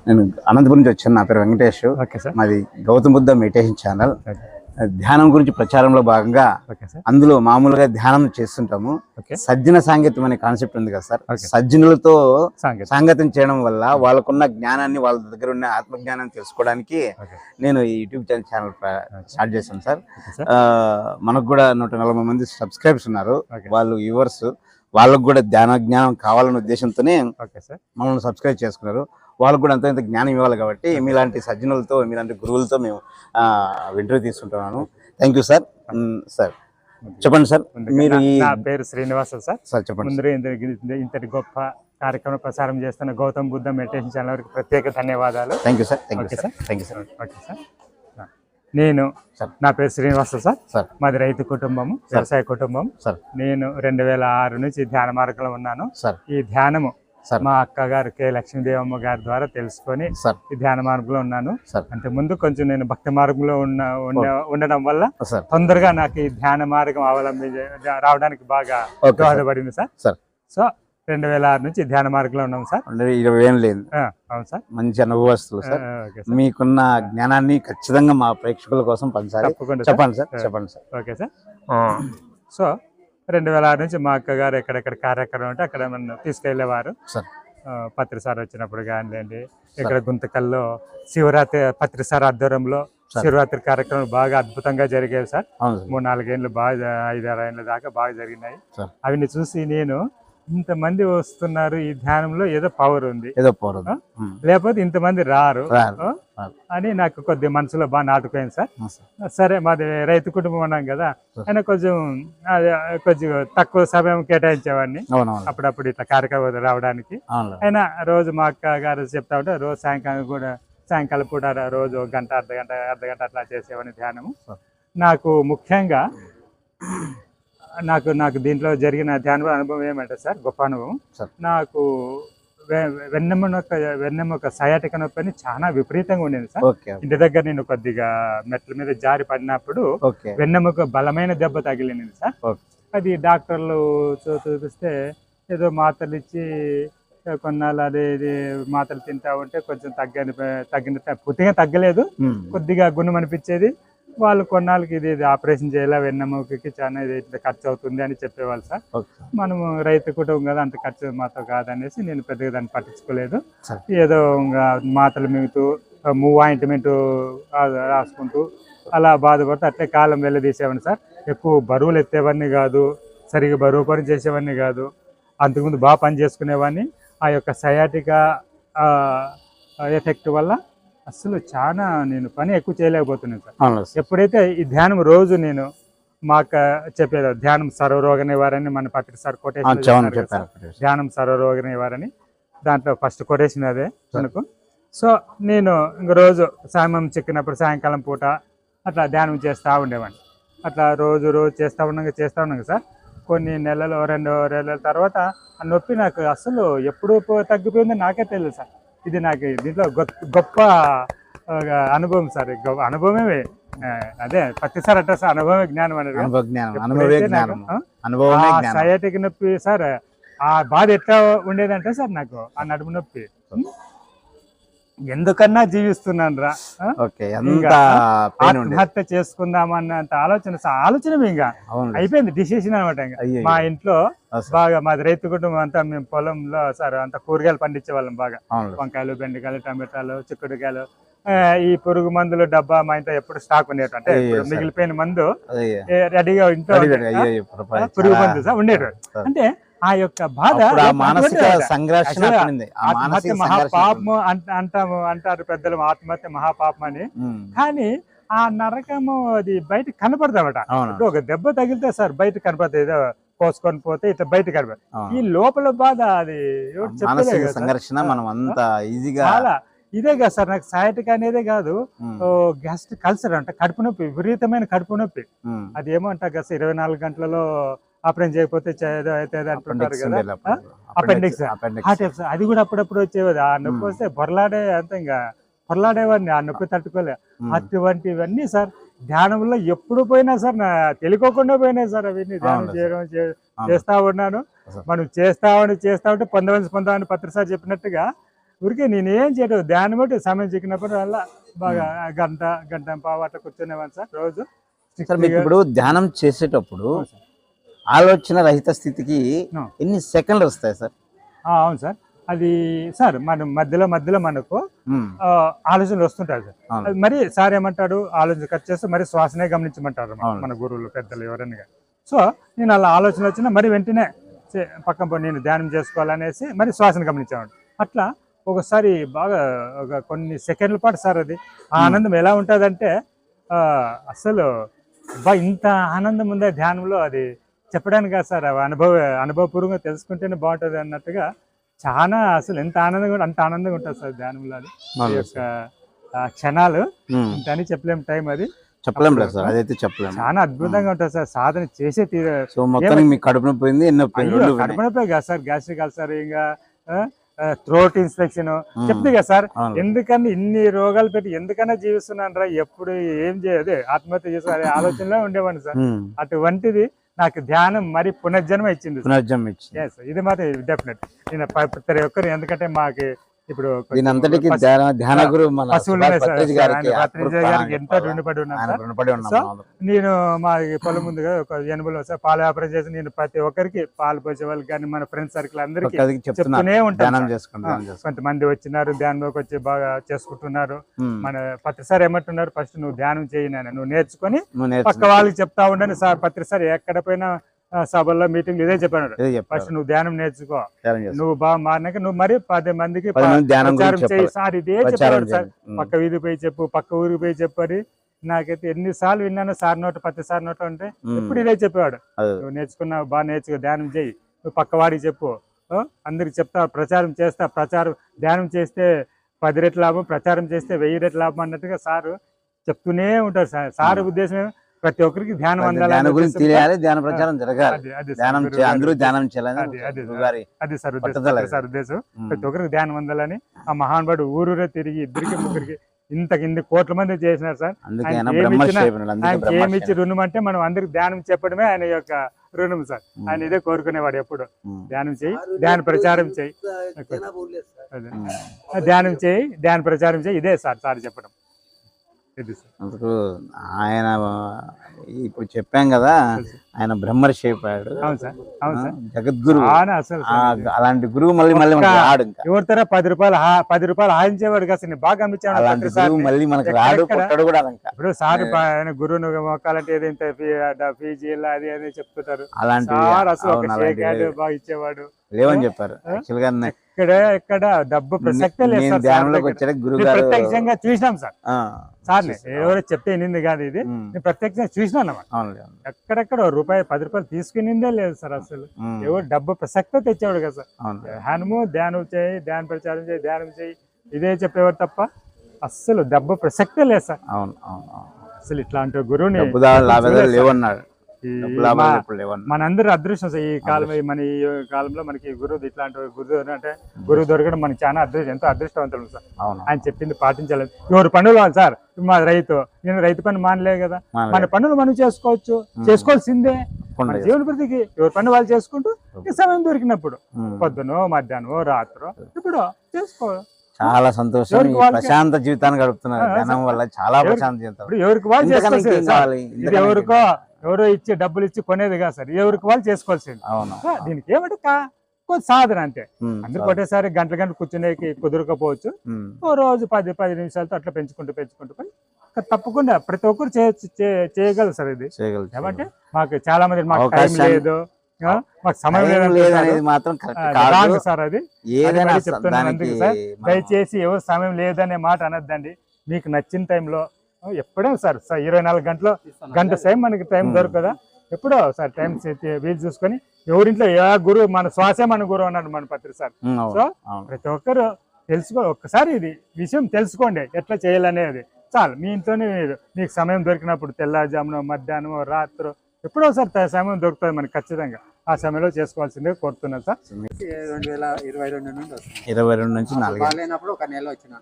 నేను అనంతపురం నుంచి వచ్చాను. నా పేరు వెంకటేష్. Okay sir. మాది Gautam Buddha meditation channel. Okay. ధ్యానం గురించి ప్రచారంలో భాగంగా ఓకే సార్. అందులో మామూలుగా ధ్యానం చేస్తుంటాము. ఓకే. సజ్జన సాంగత్యం అనే కాన్సెప్ట్ ఉంది కదా సార్. ఓకే. సజ్జనులతో సాంగత్యం. సాంగత్యం చేయడం వల్ల వాళ్ళకున్న జ్ఞానాన్ని, వాళ్ళ దగ్గర ఉన్న ఆత్మజ్ఞానాన్ని తెలుసుకోవడానికి ఓకే. నేను ఈ యూట్యూబ్ ఛానల్ స్టార్ట్ చేశాను సార్. Okay sir. మనకు కూడా 140 మంది సబ్స్క్రైబర్స్ ఉన్నారు. ఓకే. వాళ్ళు వ్యూవర్స్, వాళ్ళకు కూడా ధ్యాన జ్ఞానం కావాలనే ఉద్దేశంతోనే ఓకే సార్. మమ్మల్ని సబ్స్క్రైబ్ చేసుకున్నారు. వాళ్ళకు కూడా అంత జ్ఞానం ఇవ్వాలి కాబట్టి మీలాంటి సజ్జనులతో, మీలాంటి గురువులతో మేము ఇంటర్వ్యూ తీసుకుంటున్నాను. Thank you sir. సార్ చెప్పండి సార్. మీరు నా పేరు శ్రీనివాస సార్. సార్ చెప్పండి. ముందు ఇంతటి గొప్ప కార్యక్రమం ప్రసారం చేస్తున్న గౌతమ్ బుద్ధ మెడిటేషన్ ఛానల్ వారికి ప్రత్యేక ధన్యవాదాలు. Thank you sir. Okay sir. Thank you sir. Okay sir. నేను నా పేరు శ్రీనివాస సార్. సార్ మాది రైతు కుటుంబము, వ్యవసాయ కుటుంబం సార్. నేను 2006 నుంచి ధ్యాన మార్గంలో ఉన్నాను సార్. ఈ ధ్యానము సార్ మా అక్కగారు కె లక్ష్మీదేవమ్మ గారి ద్వారా తెలుసుకొని సార్ ఈ ధ్యాన మార్గంలో ఉన్నాను. సార్ అంటే ముందు కొంచెం నేను భక్తి మార్గంలో ఉండడం వల్ల సార్ తొందరగా నాకు ఈ ధ్యాన మార్గం రావడానికి బాగా దోహదపడింది సార్. సార్ సో 2006 నుంచి ధ్యాన మార్గంలో ఉన్నాం సార్. 20 ఏం లేదు. అవును సార్. మంచి అనుభవస్తులు సార్. Okay sir. మీకున్న జ్ఞానాన్ని ఖచ్చితంగా మా ప్రేక్షకుల కోసం పంచాలి. తప్పకుండా చెప్పండి సార్. చెప్పండి సార్. Okay sir. సో 2006 నుంచి మా అక్కగారు ఎక్కడెక్కడ కార్యక్రమం ఉంటే అక్కడ నన్ను తీసుకెళ్లేవారు సార్. పత్రి సార్ వచ్చినప్పుడు కానివ్వండి, ఇక్కడ గుంతకల్లో శివరాత్రి పత్రి సార్ ఆధ్వర్యంలో శివరాత్రి కార్యక్రమాలు బాగా అద్భుతంగా జరిగేవి సార్. 3-4 ఏళ్ళు బాగా, 5-6 ఏళ్ళ దాకా బాగా జరిగినాయి. అవన్నీ చూసి నేను ఇంతమంది వస్తున్నారు, ఈ ధ్యానంలో ఏదో పవర్ ఉంది, లేకపోతే ఇంతమంది రారు అని నాకు కొద్ది మనసులో బాగా నాటుకోయింది సార్. సరే, మాది రైతు కుటుంబం ఉన్నాం కదా, ఆయన కొంచెం తక్కువ సమయం కేటాయించేవాడిని అప్పుడప్పుడు ఇట్లా కార్యక్రమం రావడానికి. అయినా రోజు మా అక్క గారు చెప్తా ఉంటే రోజు సాయంకాలం పూట రోజు 1 గంట, అర్ధగంట అట్లా చేసేవాడిని ధ్యానము. నాకు ముఖ్యంగా నాకు దీంట్లో జరిగిన ధ్యాన అనుభవం ఏమంటే సార్, గొప్ప అనుభవం. నాకు వెన్నెముక సయాటిక నొప్పి అని చాలా విపరీతంగా ఉండేది సార్. ఇంటి దగ్గర నేను కొద్దిగా మెట్ల మీద జారి పడినప్పుడు వెన్నెముక బలమైన దెబ్బ తగిలింది సార్. అది డాక్టర్లు చూపిస్తే ఏదో మాత్రలు ఇచ్చి కొన్నాళ్ళు అదే మాత్రలు తింటా ఉంటే కొంచెం తగ్గిన పూర్తిగా తగ్గలేదు, కొద్దిగా గుణం అనిపించేది. వాళ్ళు కొన్నాళ్ళకి ఇది ఆపరేషన్ చేయాలి, వెన్నెముకకి చాలా ఇట్లా ఖర్చు అవుతుంది అని చెప్పేవాళ్ళు సార్. మనము రైతు కుటుంబం కదా, అంత ఖర్చు మాతో కాదనేసి నేను పెద్దగా దాన్ని పట్టించుకోలేదు. ఏదో మాటలు మిగుతూ ఆయింట్మెంట్ రాసుకుంటూ అలా బాధపడుతూ అట్లే కాలం వెళ్ళదీసేవాడిని సార్. ఎక్కువ బరువులు ఎత్తేవాడిని కాదు, సరిగ్గా బరువు పని చేసేవాడిని కాదు. అంతకుముందు బాగా పని చేసుకునేవాడిని. ఆ యొక్క సయాటికా ఎఫెక్ట్ వల్ల అసలు చాలా నేను పని ఎక్కువ చేయలేకపోతున్నాను సార్. ఎప్పుడైతే ఈ ధ్యానం రోజు నేను మాకు చెప్పేది ధ్యానం సర్వరోగ నివారణ, మన పత్రి సార్ కొటేషన్ ధ్యానం సర్వరోగ నివారణ, దాంట్లో ఫస్ట్ కొటేషన్ అదే మనకు. సో నేను ఇంక రోజు సాయం చిక్కినప్పుడు సాయంకాలం పూట అట్లా ధ్యానం చేస్తూ ఉండేవాడిని. అట్లా రోజు చేస్తూ ఉన్నాం సార్. కొన్ని నెలలు, 2 నెలల తర్వాత ఆ నొప్పి నాకు అసలు ఎప్పుడు తగ్గిపోయిందో నాకే తెలియదు సార్. ఇది నాకు దీంట్లో గొప్ప అనుభవం సార్. అనుభవమే అదే ప్రతిసారి అట్లా సార్, అనుభవమే జ్ఞానం అనేది. సయాటిక్ నొప్పి సార్, ఆ బాధ ఎట్లా ఉండేదంటే సార్, నాకు ఆ నడుము నొప్పి ఎందుకన్నా జీవిస్తున్నాను రా, ఆత్మహత్య చేసుకుందామన్నంత ఆలోచన ఇంకా అయిపోయింది, డిసిషన్ అనమాట. మా ఇంట్లో బాగా మాది రైతు కుటుంబం అంతా, మేము పొలంలో సార్ అంతా కూరగాయలు పండించే వాళ్ళం బాగా. వంకాయలు, బెండకాయలు, టమాటాలు, చిక్కుడుకాయలు. ఈ పురుగు మందులు డబ్బా మా ఇంట్లో ఎప్పుడు స్టాక్ ఉండేట, అంటే మిగిలిపోయిన మందు రెడీగా ఇంట్లో పురుగు మందు సార్ ఉండేట. అంటే ఆ యొక్క బాధ ఆత్మహత్య మహాపాపము అంటారు పెద్దలు, ఆత్మహత్య మహాపాపం అని. కానీ ఆ నరకము అది బయట కనపడతామట. ఒక దెబ్బ తగిలితే సార్ బయట కనపడుతుంది, ఏదో కోసుకొని పోతే ఇట్లా బయట కనపడుతుంది. ఈ లోపల బాధ అది చాలా ఇదే కదా సార్. నాకు సయాటికా అనేదే కాదు, గ్యాస్ట్రిక్ కల్సర్ అంట, కడుపు నొప్పి, విపరీతమైన కడుపు నొప్పి. అది ఏమో అంట కదా, 24 గంటలలో ఆపరేషన్ చేయకపోతే అంటుంటారు కదా, అపెండిక్స్. అది కూడా అప్పుడప్పుడు వచ్చేది. ఆ నొప్పి వస్తే పొరలాడేవాడిని, ఆ నొప్పి తట్టుకోలే. అటువంటివన్నీ సార్ ధ్యానంలో ఎప్పుడు పోయినా సార్, తెలియకోకుండా పోయినాయి సార్. అవన్నీ ధ్యానం చేస్తా ఉన్నాను. మనం చేస్తా ఉంటే పొందవలసి పత్రి సార్ చెప్పినట్టుగా ఊరికే నేనేం చేయడం దాన్ని బట్టి సమయం చిక్కినప్పుడు వల్ల బాగా గంట పావు అట్లా కూర్చునేవాను సార్ రోజు. సార్ మీకు ఇప్పుడు ధ్యానం చేసేటప్పుడు ఆలోచన రహిత స్థితికి ఎన్ని సెకండ్లు వస్తాయి సార్? అవును సార్, అది సార్ మన మధ్యలో మనకు ఆలోచనలు వస్తుంటాయి సార్. అది మరి సార్ ఏమంటాడు, ఆలోచన కట్ చేస్తే మరి శ్వాసనే గమనించమంటారు మన గురువులు పెద్దలు ఎవరైనా. సో నేను అలా ఆలోచన వచ్చినా మరి వెంటనే పక్కన నేను ధ్యానం చేసుకోవాలనేసి మరి శ్వాసను గమనించాను. అట్లా ఒకసారి బాగా ఒక కొన్ని సెకండ్ల పాటు సార్ అది ఆనందం ఎలా ఉంటుందంటే అసలు ఇంత ఆనందం ఉందా ధ్యానంలో, అది చెప్పడానికి కాదు సార్, అనుభవపూర్వకంగా తెలుసుకుంటేనే బాగుంటుంది అన్నట్టుగా చాలా అసలు ఎంత ఆనందంగా అంత ఆనందంగా ఉంటుంది సార్ ధ్యానంలో. అది ఈ యొక్క క్షణాలు అని చెప్పలేము, టైం అది చెప్పలేము సార్, అదైతే చెప్పలేము. చాలా అద్భుతంగా ఉంటుంది సార్ సాధన చేసే తీరు. సో మొత్తం మీకు కడుపు నొప్పి పోయింది, కడుపు నొప్పి కాదు సార్, గ్యాస్ట్రిక్ అల్సర్, ఇంకా థ్రోట్ ఇన్ఫెక్షన్ చెప్తే కదా సార్. ఎందుకని ఇన్ని రోగాలు పెట్టి ఎందుకన్నా జీవిస్తున్నాను రా, ఎప్పుడు ఏం చేయదు ఆత్మహత్య చేసుకోవాలి ఆలోచనలో ఉండేవాడిని సార్. అటువంటిది నాకు ధ్యానం మరి పునర్జన్మ ఇచ్చింది. ఇది మాత్రం డెఫినెట్. నేను ప్రతి ఒక్కరు, ఎందుకంటే మాకు ఇప్పుడు ధ్యాన గురు గారికి ఎంతో రుణపడి ఉన్నాను. సో నేను మా పొలం ముందుగా ఒక ఎనుబులో పాల వ్యాపారం చేసి నేను ప్రతి ఒక్కరికి పాలు పోసే వాళ్ళకి కానీ మన ఫ్రెండ్స్ సర్కిల్ అందరికి చెప్తూనే ఉంటాను. కొంతమంది వచ్చినారు ధ్యానంలోకి వచ్చి బాగా చేసుకుంటున్నారు. మన ప్రతిసారి ఏమంటున్నారు, ఫస్ట్ నువ్వు ధ్యానం చేయి నాయన, నువ్వు నేర్చుకొని పక్క వాళ్ళకి చెప్తా ఉండని సార్. ప్రతిసారి ఎక్కడ పోయినా సభల్లో మీటింగ్ ఇదే చెప్పాడు, ఫస్ట్ నువ్వు ధ్యానం నేర్చుకో, నువ్వు బాగా మారినాక నువ్వు మరి 10 మందికి ప్రచారం చేయి సార్. ఇదే చెప్పాడు సార్. పక్క వీధి పోయి చెప్పు, పక్క ఊరికి పోయి చెప్పని. నాకైతే ఎన్నిసార్లు విన్నాను సార్ నోట, 10 సార్ నోట ఉంటే ఎప్పుడు ఇదే చెప్పేవాడు, నువ్వు నేర్చుకున్నావు బాగా నేర్చుకో, ధ్యానం చేయి, నువ్వు పక్క వాడికి చెప్పు, అందరికి చెప్తా, ప్రచారం చేస్తా. ధ్యానం చేస్తే 10 రెట్ల లాభం, ప్రచారం చేస్తే 1000 రెట్ల లాభం అన్నట్టుగా సారు చెప్తూనే ఉంటారు సార్. సార్ ఉద్దేశం ప్రతి ఒక్కరికి ధ్యానం అందాలి, ధ్యాన ప్రచారం జరగాలి, అందరూ ధ్యానం చేయాలని. అది సార్ ఉద్దేశం, ప్రతి ఒక్కరికి ధ్యానం అందాలని. ఆ మహానుభావుడు ఊరూరే తిరిగి ఇద్దరికి ముగ్గురికి ఇన్ని కోట్ల మంది చేసినారు సార్. ఆయనకి ఏమిచ్చి రుణం అంటే మనం అందరికి ధ్యానం చెప్పడమే ఆయన యొక్క రుణం సార్. ఆయన ఇదే కోరుకునేవాడు ఎప్పుడు, ధ్యానం చేయి, ధ్యాన ప్రచారం చేయి, ధ్యాన ప్రచారం చేయి, ఇదే సార్ చెప్పడం. అందుకు ఆయన ఇప్పుడు చెప్పాం కదా, ఆయన బ్రహ్మర్షి అయిపోయాడు. జగద్గురు, అలాంటి గురువు మళ్ళీ రాడు. ఎవరితోరా 10 రూపాయలు ఆయించేవాడు కాదు, బాగా అమ్మించాడు. అలాంటి గురువు మళ్ళీ మనకు రాడు, పుట్టాడు కూడా. ఇప్పుడు సార్ ఆయన గురువును మొక్కాలంటే ఏదైతే ఫీజీ అది అని చెప్తుంటారు. అలాంటి బాగా ఇచ్చేవాడు లేవని చెప్పారు. యాక్చువల్ గా ఎక్కడ డబ్బు ప్రసక్తే లేదు. ప్రత్యక్షంగా చూసినాం సార్. సార్ ఎవరో చెప్తే నింది కాదు, ఇది నేను ప్రత్యక్షంగా చూసినాను అన్నమాట. ఎక్కడెక్కడ రూపాయి 10 రూపాయలు తీసుకునిందే లేదు సార్. అసలు ఎవరు డబ్బు ప్రసక్తే తెచ్చేవాడు కదా సార్. ధ్యానము, ధ్యానం చేయి, ధ్యాన ప్రచారం చేయి, ధ్యానం చేయి, ఇదే చెప్పేవాడు తప్ప అస్సలు డబ్బు ప్రసక్తే లేదు సార్. అసలు ఇట్లాంటి గురువుని లేవన్నాడు. మనందరూ అదృష్టం సార్. ఈ కాలం మన ఈ కాలంలో మనకి గురువు ఇట్లాంటి గురువు అంటే గురువు దొరకడం మనకి చాలా ఎంతో అదృష్టవంతులు సార్. ఆయన చెప్పింది పాటించాలి. ఎవరు పనులు వాళ్ళు సార్. మా నేను రైతు పని మానలే కదా, మన పనులు మనం చేసుకోవాల్సిందే. మన జీవన ప్రతికి ఎవరి పని వాళ్ళు చేసుకుంటూ సమయం దొరికినప్పుడు పొద్దునో మధ్యాహ్నమో రాత్రో ఇప్పుడు చేసుకో. చాలా సంతోషం, ప్రశాంత జీవితాన్ని గడుపుతున్నారు ధ్యానం వల్ల. చాలా ప్రశాంత జీవితం. ఎవరికి వాళ్ళు చేసుకోవాలి, ఇది ఎవరో ఇచ్చి డబ్బులు ఇచ్చి కొనేది కాదు సార్, ఎవరికి వాళ్ళు చేసుకోవాల్సింది. దీనికి ఏమిటి కొంత సాధన అంతే. అందరూ ఒకటేసారి గంటలు కూర్చునేకి కుదరకపోవచ్చు. ఓ రోజు 10 నిమిషాలతో అట్లా పెంచుకుంటూ తప్పకుండా ప్రతి ఒక్కరు చేయగలరు సార్. ఇది ఏమంటే మాకు చాలా మంది మాకు టైం లేదు, మాకు సమయం లేదు మాత్రం సార్. అది చెప్తున్నాను అందుకే సార్, దయచేసి ఎవరు సమయం లేదనే మాట అనొద్దండి. మీకు నచ్చిన టైంలో ఎప్పుడైనా సార్ 24 గంటలు గంట సేమ్ మనకి టైం దొరకదా, ఎప్పుడో సార్ టైం వీలు చూసుకొని ఎవరింట్లో ఏ గురువు, మన శ్వాసే మన గురువు అన్నాడు మన పత్రి సార్. సో ప్రతి ఒక్కరు ఒక్కసారి ఇది విషయం తెలుసుకోండి, ఎట్లా చేయాలనేది చాలు. మీ ఇంట్లోనే మీకు సమయం దొరికినప్పుడు తెల్లారుజామున, మధ్యాహ్నం, రాత్రి ఎప్పుడో సార్ సమయం దొరుకుతుంది మనకి ఖచ్చితంగా. ఆ సమయంలో చేసుకోవాల్సిందే కోరుతున్నాను సార్. 2022 నుంచి 4 ఒక నెల వచ్చిన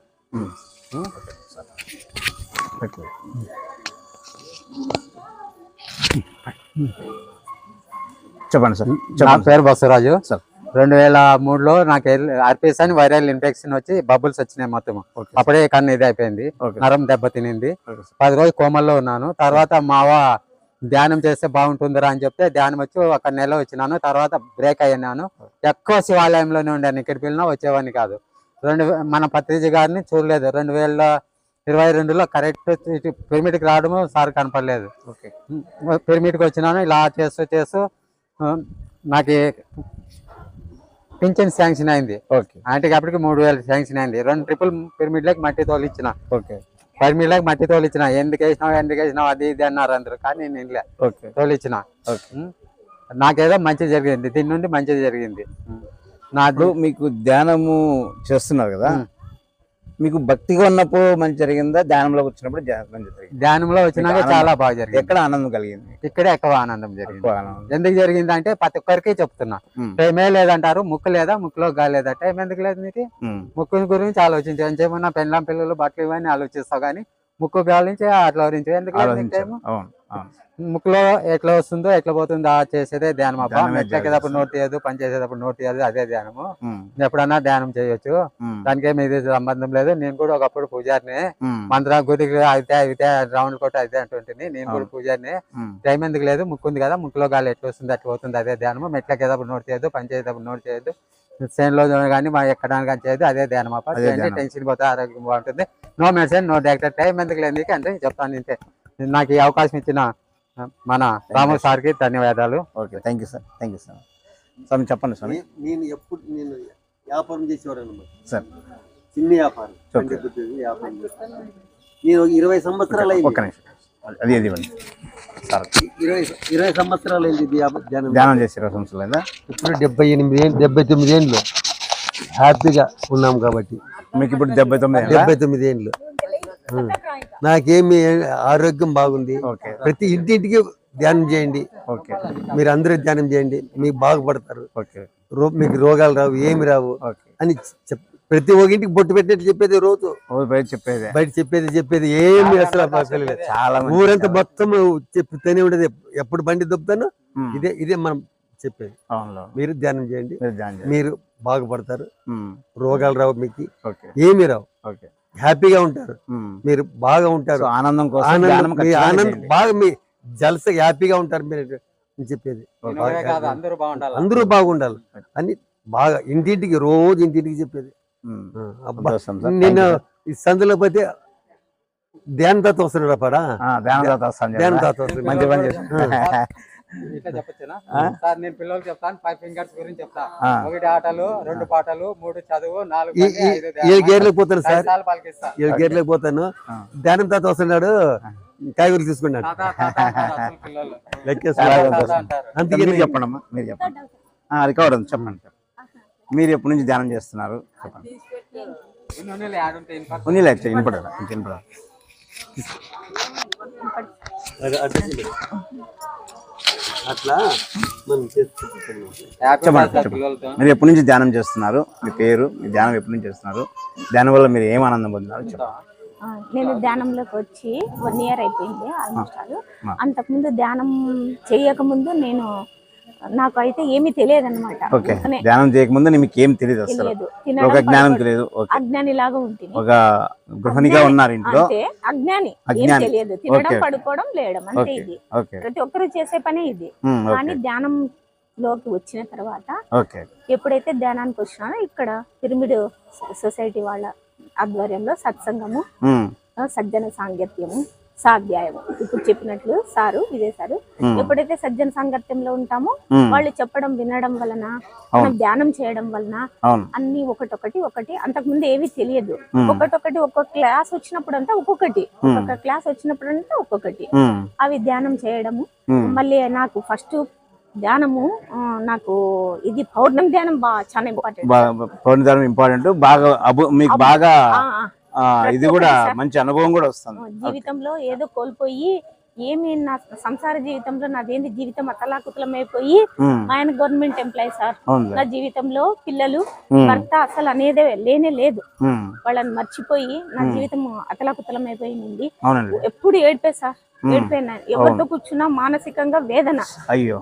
చెప్పండి సార్. నా పేరు బసవరాజు సార్. 2003లో నాకు ఆర్పిఎస్ అని వైరల్ ఇన్ఫెక్షన్ వచ్చి బబుల్స్ వచ్చినాయి మొత్తం. అప్పుడే కన్ను ఇది అయిపోయింది, నరం దెబ్బ తినింది. 10 రోజులు కోమల్లో ఉన్నాను. తర్వాత మావ ధ్యానం చేస్తే బాగుంటుందిరా అని చెప్తే ధ్యానం వచ్చి 1 నెల వచ్చినాను. తర్వాత బ్రేక్ అయ్యాను. ఎక్కువ శివాలయంలోనే ఉండాను, ఇక్కడికి వెళ్ళినా వచ్చేవాడిని కాదు. మన పత్రిజీ గారిని చూడలేదు. 2022లో కరెక్ట్ పిరమిడ్కి రావడము సార్ కనపడలేదు. పిరమిడ్కి వచ్చినాను. ఇలా చేస్తూ నాకు పింఛన్ శాంక్షన్ అయింది. ఆంటీకి అప్పటికి 3000 శాంక్షన్ అయింది. 2 ట్రిపుల్ పిరమిడ్లకు మట్టి తోలిచ్చిన. పిరమిడ్లకు మట్టి తోలిచ్చిన. ఎందుకు వేసినావు అది ఇది అన్నారు అందరు, కానీ నేను ఇంట్లో తోలిచ్చిన. నాకేదో మంచి జరిగింది, దీని నుండి మంచిది జరిగింది. నాకు మీకు ధ్యానము చేస్తున్నారు కదా, మీకు భక్తిగా ఉన్నప్పుడు మంచి జరిగిందా, ధ్యానంలోకి వచ్చినప్పుడు మంచి జరిగింది? ధ్యానంలో వచ్చినాక చాలా బాగా జరిగింది. ఎక్కడ ఆనందం కలిగింది? ఇక్కడే ఎక్కువ ఆనందం జరిగింది. ఎందుకు జరిగింది అంటే ప్రతి ఒక్కరికి చెప్తున్నా, టైమే లేదంటారు. ముక్కు లేదా, ముక్కులో గాలేదా, టైం ఎందుకు లేదు నీకు? ముక్కు గురించి ఆలోచించు. ఎంచేమన్నా పెళ్ళాం పిల్లలు బట్టలు ఇవన్నీ ఆలోచిస్తావు, కానీ ముక్కు గాలించి అట్లా గురించి ఎందుకు లేదు టైము? ముక్కులో ఎట్లా వస్తుందో ఎట్లా పోతుందో చేసేదే ధ్యానం. అబ్బా మెట్లకేటప్పుడు నోట్ తీయదు, పని చేసేటప్పుడు నోట్ తీయదు, అదే ధ్యానము. ఎప్పుడన్నా ధ్యానం చేయొచ్చు, దానికేమి ఇది సంబంధం లేదు. నేను కూడా ఒకప్పుడు పూజారిని, మంత్ర గుడికి అయితే రౌండ్ కొట్ట అయితే అంటుంటుంది. నేను కూడా పూజారిని. టైం ఎందుకు లేదు, ముక్కు ఉంది కదా, ముక్కులో గాలి ఎట్లా వస్తుంది అట్లా పోతుంది, అదే ధ్యానము. మెట్లకేటప్పుడు నోట్ చేయదు, పని చేసేటప్పుడు నోట్ చేయదు, ట్రైన్లో కానీ ఎక్కడానికి కానీ చేయదు, అదే ధ్యానం. అప్ప టెన్షన్ పోతే ఆరోగ్యం బాగుంటుంది. No medicine, no doctor. Time ఎందుకు లేదు నీకు అంటే చెప్తాను. ఇంతే. నాకు ఈ అవకాశం ఇచ్చిన మన రాము సార్కి ధన్యవాదాలు. Okay, thank you sir. Thank you sir. స్వామి చెప్పండి స్వామి. నేను వ్యాపారం చేసేవాడు అన్నమాట సార్, చిన్న వ్యాపారం. నేను 20 సంవత్సరాలు అయింది. ఒక్క నిమిషం, అది ఇవ్వండి సార్. 20 సంవత్సరాలు అయింది ధ్యానం చేసి 20 సంవత్సరాలు అయిందా? ఇప్పుడు 79 ఏళ్ళు హ్యాపీగా ఉన్నాం కాబట్టి. మీకు ఇప్పుడు 79 ఏళ్ళు. నాకేమి ఆరోగ్యం బాగుంది. ప్రతి ఇంటింటికి ధ్యానం చేయండి, మీరు అందరూ ధ్యానం చేయండి, మీకు బాగుపడతారు, మీకు రోగాలు రావు, ఏమి రావు అని ప్రతి ఒక్క ఇంటికి బొట్టు పెట్టినట్టు చెప్పేది. రోజు బయట చెప్పేది ఏమి అసలు చాలా ఊరంతా మొత్తం చెప్తూనే ఉండేది. ఎప్పుడు బండి దొబ్బుతాను ఇదే మనం చెప్పేది. మీరు ధ్యానం చేయండి, మీరు బాగుపడతారు, రోగాలు రావు, మీకు ఏమి రావు, హ్యాపీగా ఉంటారు, మీరు బాగా ఉంటారు, ఆనందం బాగా మీ జలస హ్యాపీగా ఉంటారు మీరు చెప్పేది. అందరూ బాగుండాలి అని బాగా ఇంటింటికి రోజు ఇంటింటికి చెప్పేది. నేను ఈ సందులో పోతే ధ్యాన తాత వస్తున్నాడు అప్పుడా, ధ్యాన తాత ఇట్లా చెప్పొచ్చునా సార్? నేను పిల్లలకి చెప్తాను 5 ఫింగర్స్ గురించి చెప్తా. 1 ఆటలు, 2 పాటలు, 3 చదువు, 4 గేర్లకు పోతాను సార్. 7 గేర్లకు పోతాను. ధ్యానం తాత వస్తున్నాడు, కాయగూరలు తీసుకున్నాడు. అందుకే చెప్పండమ్మా, మీరు చెప్పండి. రికవర్ ఉంది, చెప్పండి. మీరు ఎప్పటి నుంచి ధ్యానం చేస్తున్నారు చెప్పండి. అట్లా మీరు ఎప్పటి నుంచి ధ్యానం చేస్తున్నారు, మీ పేరు, మీ ధ్యానం ఎప్పటి నుంచి చేస్తున్నారు, ధ్యానం వల్ల మీరు ఏం ఆనందం పొందినారు చెప్పండి. నేను ధ్యానంలోకి వచ్చి 1 ఇయర్ అయిపోయింది ఆల్మోస్ట్. అంతకుముందు ధ్యానం చేయకముందు నాకు అయితే ఏమీ తెలియదు అనమాట. ధ్యానం చేయకముందు మీకు ఏం తెలియదు, అసలు ఒక జ్ఞానం తెలియదు, అజ్ఞాని లాగా ఉంటుంది. ఒక గృహిణిగా ఉన్నారు ఇంట్లో, అజ్ఞాని, ఏం తెలియదు, తినడం, పడుకోవడం, లేయడం, అంతే. ఇది ప్రతి ఒక్కరు చేసే పనే ఇది. కానీ ధ్యానం లోకి వచ్చిన తర్వాత ఎప్పుడైతే ధ్యానానికి వచ్చినానో, ఇక్కడ పిరమిడ్ సొసైటీ వాళ్ళ ఆధ్వర్యంలో సత్సంగము, సజ్జన సాంగత్యము, సాధ్యాయము, ఇప్పుడు చెప్పినట్లు సారు విజయ్ సారు ఎప్పుడైతే సజ్జన సాంగత్యంలో ఉంటామో వాళ్ళు చెప్పడం వినడం వలన, మనం ధ్యానం చేయడం వలన అన్ని ఒకటి అంతకుముందు ఏవి తెలియదు. ఒకటొకటి ఒక్కొక్క క్లాస్ వచ్చినప్పుడు అంతా ఒక్కొక్కటి, ఒక్కొక్క క్లాస్ వచ్చినప్పుడు అంతా ఒక్కొక్కటి అవి ధ్యానం చేయడము. మళ్ళీ నాకు ఫస్ట్ ధ్యానము, నాకు ఇది పౌర్ణమి ధ్యానం చాలా ఇంపార్టెంట్. పౌర్ణమి ధ్యానం ఇంపార్టెంట్, బాగా మీకు బాగా ఇది కూడా మంచి అనుభవం కూడా వస్తుంది. జీవితంలో ఏదో కోల్పోయి, ఏమి నా సంసార జీవితంలో నాదేంది జీవితం అతలాకుతలమైపోయి, ఆయన గవర్నమెంట్ ఎంప్లాయీ సార్, నా జీవితంలో పిల్లలు, భర్త అసలు అనేదే లేనే లేదు. వాళ్ళని మర్చిపోయి నా జీవితం అతలాకుతలమైపోయింది. ఎప్పుడు ఏడిపే సార్, ఏడిపోయినా ఎవరితో కూర్చున్నా మానసికంగా వేదన. అయ్యో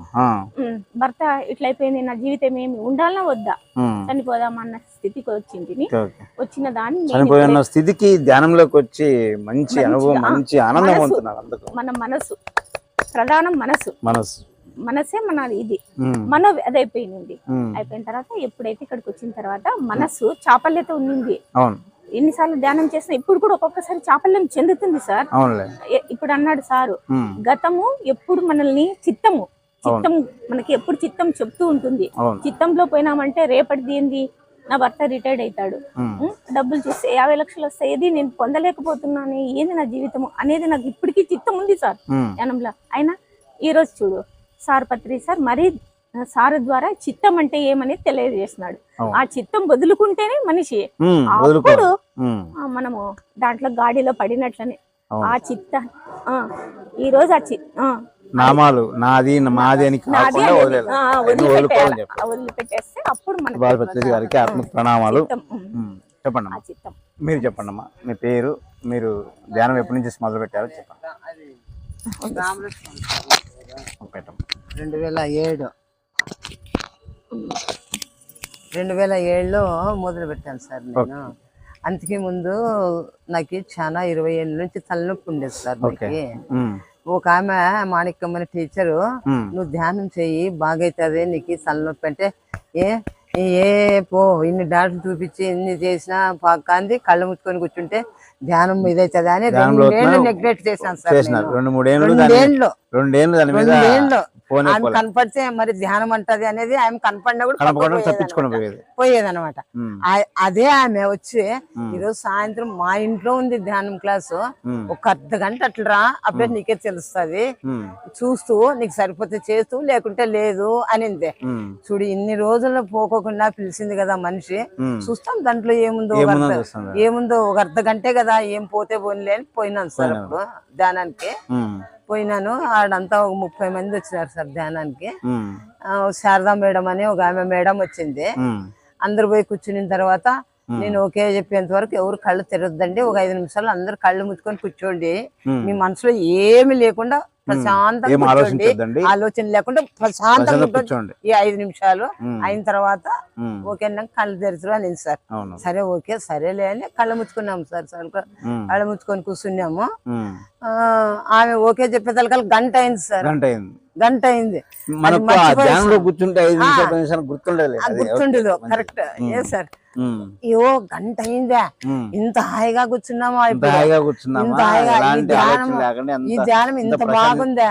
భర్త ఇట్లయిపోయింది, నా జీవితం ఏమి ఉండాలన్నా వద్దా, చనిపోదామన్న స్థితికి వచ్చింది. వచ్చిన దాన్ని చనిపోయిన స్థితికి ధ్యానంలోకి వచ్చి మంచి అనుభవం, మంచి ఆనందం పొందుతున్నారు. మన మనసు ప్రధానం, మనసే మన ఇది మన అదైపోయింది. అయిపోయిన తర్వాత ఎప్పుడైతే ఇక్కడికి వచ్చిన తర్వాత మనసు చాపల్యత ఉంది. ఎన్నిసార్లు ధ్యానం చేసినా ఇప్పుడు కూడా ఒక్కొక్కసారి చాపల్యం చెందుతుంది సార్. ఇప్పుడు అన్నాడు సారు, గతము ఎప్పుడు మనల్ని చిత్తం మనకి ఎప్పుడు చిత్తం చెప్తూ ఉంటుంది. చిత్తంలో పోయినామంటే రేపటిది ఏంది, నా భర్త రిటైర్డ్ అవుతాడు, డబ్బులు చూస్తే 50 లక్షలు వస్తాయి, ఏది నేను పొందలేకపోతున్నాను, ఏంది నా జీవితం అనేది నాకు ఇప్పటికీ చిత్తం ఉంది సార్ ధ్యానంలో. అయినా ఈ రోజు చూడు సార్ పత్రి సార్ మరి సార్ ద్వారా చిత్తం అంటే ఏమని తెలియజేస్తున్నాడు. ఆ చిత్తం వదులుకుంటేనే మనిషి, అప్పుడు మనము దాంట్లో గాడిలో పడినట్లనే ఆ చిత్త ఈ రోజు నామాలు నాది మాది అని వదిలిపెట్టేస్తే అప్పుడు గారికి ఆత్మ ప్రణామాలు. చెప్పండి మీరు చెప్పండి అమ్మా, మీ పేరు, మీరు ధ్యానం ఎప్పటి నుంచి మొదలు పెట్టారో చెప్పండి. 2007లో మొదలు పెట్టాను సార్ నేను. అంతకు ముందు నాకు చాలా 20 ఏళ్ళ నుంచి తలనొప్పి ఉండేది సార్. నాకు ఒక ఆమె మాణిక్యమ్మని టీచరు, నువ్వు ధ్యానం చెయ్యి బాగైతుంది నీకు తలనొప్పి అంటే, ఏ పో ఇన్ని డాక్టర్లు చూపించి ఇన్ని చేసినా కాంది కళ్ళు ముట్టుకొని కూర్చుంటే ధ్యానం ఇదైతుంది అని 2 ఏళ్ళు నెగ్లెక్ట్ చేశాను సార్. 2 ఏళ్ళు ఆమె కనపడితే మరి ధ్యానం అంటది అనేది ఆమె కనపడినా కూడా పోయేది అనమాట. అదే ఆమె వచ్చి ఈరోజు సాయంత్రం మా ఇంట్లో ఉంది ధ్యానం క్లాసు, ఒక అర్ధగంట అట్లా రా, అప్పుడే నీకే తెలుస్తుంది, చూస్తూ నీకు సరిపోతే చేస్తూ లేకుంటే లేదు అనింది. చూడు ఇన్ని రోజుల్లో పోకోకుండా పిలిచింది కదా మనిషి, చూస్తాం దాంట్లో ఏముందో ఒక అర్ధగంటే కదా, ఏం పోతే పోనిలే అని పోయినాను సార్. అప్పుడు ధ్యానానికి పోయినాను, ఆడంతా ఒక 30 మంది వచ్చినారు సార్ ధ్యానానికి. శారదా మేడం అని ఒక ఆమె మేడం వచ్చింది. అందరు పోయి కూర్చున్న తర్వాత నేను ఓకే చెప్పేంత వరకు ఎవరు కళ్ళు తెరవద్దండి, ఒక 5 నిమిషాలు అందరు కళ్ళు ముట్టుకొని కూర్చోండి, మీ మనసులో ఏమి లేకుండా ప్రశాంతంగా ఆలోచన లేకుండా ప్రశాంతంగా కూర్చోండి ఈ 5 నిమిషాలు. అయిన తర్వాత ఓకే కళ్ళు తెరుచురు అని సార్. సరే ఓకే సరేలే అని కళ్ళు ముచ్చుకున్నాము సార్. కళ్ళు ముచ్చుకొని కూర్చున్నాము. ఆమె ఓకే చెప్పేదానికి గంట అయింది సార్. గంట అయింది. గుర్తుండదు కరెక్ట్. ఏ సార్ అయ్యో గంట అయిందా, ఇంత హాయిగా కూర్చున్నామా, ఈ ధ్యానం ఇంత బాగుందా,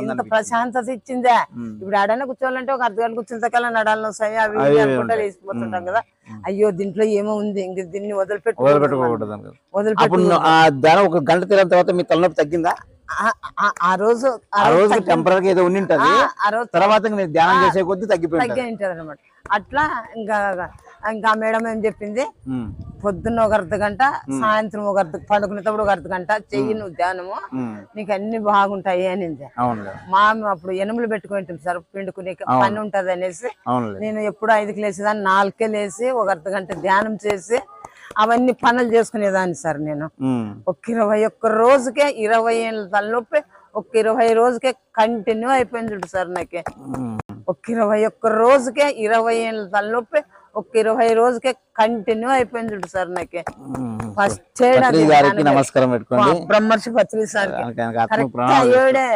ఇంత ప్రశాంతత ఇచ్చిందా. ఇప్పుడు ఆడైనా కూర్చోవాలంటే ఒక అర్ధగంట కూర్చుంటే కల్లా నడాలను వస్తాయి, అవి అనుకుంటా వేసిపోతుంటాం కదా. అయ్యో దీంట్లో ఏమో ఉంది, ఇంక దీన్ని వదిలిపెట్టుకోకూడదు. ఒక గంట తిరిగిన తర్వాత మీ తలనొప్పి తగ్గిందా? ఆ రోజు టెంపరీ ఏదో ఉండి తర్వాత మీరు ధ్యానం చేసే కొద్దీ తగ్గి ఉంటది అనమాట. అట్లా ఇంకా మేడం ఏం చెప్పింది, పొద్దున్న ఒక అర్ధగంట, సాయంత్రం ఒక పడుకునేటప్పుడు ఒక అర్ధగంట చెయ్యి నువ్వు ధ్యానము, నీకు అన్ని బాగుంటాయి అనింది. మా అప్పుడు ఎనుములు పెట్టుకుంటుంది సార్, పిండుకునే పని ఉంటది అనేసి నేను ఎప్పుడు 5కి లేసేదాన్ని, 4కే లేసి ఒక అర్ధగంట ధ్యానం చేసి అవన్నీ పనులు చేసుకునేదాన్ని సార్. నేను ఒక 21 రోజుకే 20 ఏళ్ళ తలనొప్పి ఒక 20 రోజుకే కంటిన్యూ అయిపోయింది సార్. నాకే ఒక 21 రోజుకే 20 ఏళ్ళ తలనొప్పి ఒక 20 రోజుకే కంటిన్యూ అయిపోయింది సార్. నాకే ఫస్ట్ నమస్కారం బ్రహ్మర్షి పత్రి సార్ ఏడే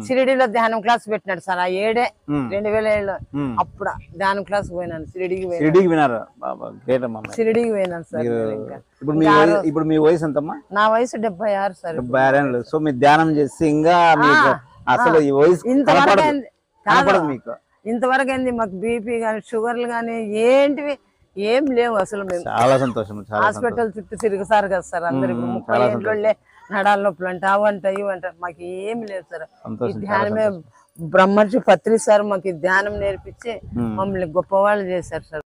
షిరిడిలో ధ్యానం క్లాస్ పెట్టినాడు సార్. ఆ ఏడే 2007లో అప్పుడు ధ్యానం క్లాస్ పోయినాను. షిరిడికి పోయినాను సార్. ఇప్పుడు మీ వయసు ఎంతమ్మా? నా వయసు 76 సార్. 76 ఏళ్ళు. సో మీరు ధ్యానం చేసి ఇంకా అసలు ఈ వయసు ఇంతవరకు ఏంది మాకు బీపీ గాని షుగర్లు గాని ఏంటివి ఏం లేవు అసలు. మేము చాలా సంతోషం. హాస్పిటల్ చుట్టూ తిరుగుతారు కదా సార్ అందరు. 30 ఏళ్ళే నడాల నొప్పులు అంట అవంట ఇవంట, మాకు ఏమి లేదు సార్. ఈ ధ్యానమే బ్రహ్మర్షి పత్రి సార్ మాకు ధ్యానం నేర్పించి మమ్మల్ని గొప్పవాళ్ళు చేశారు సార్.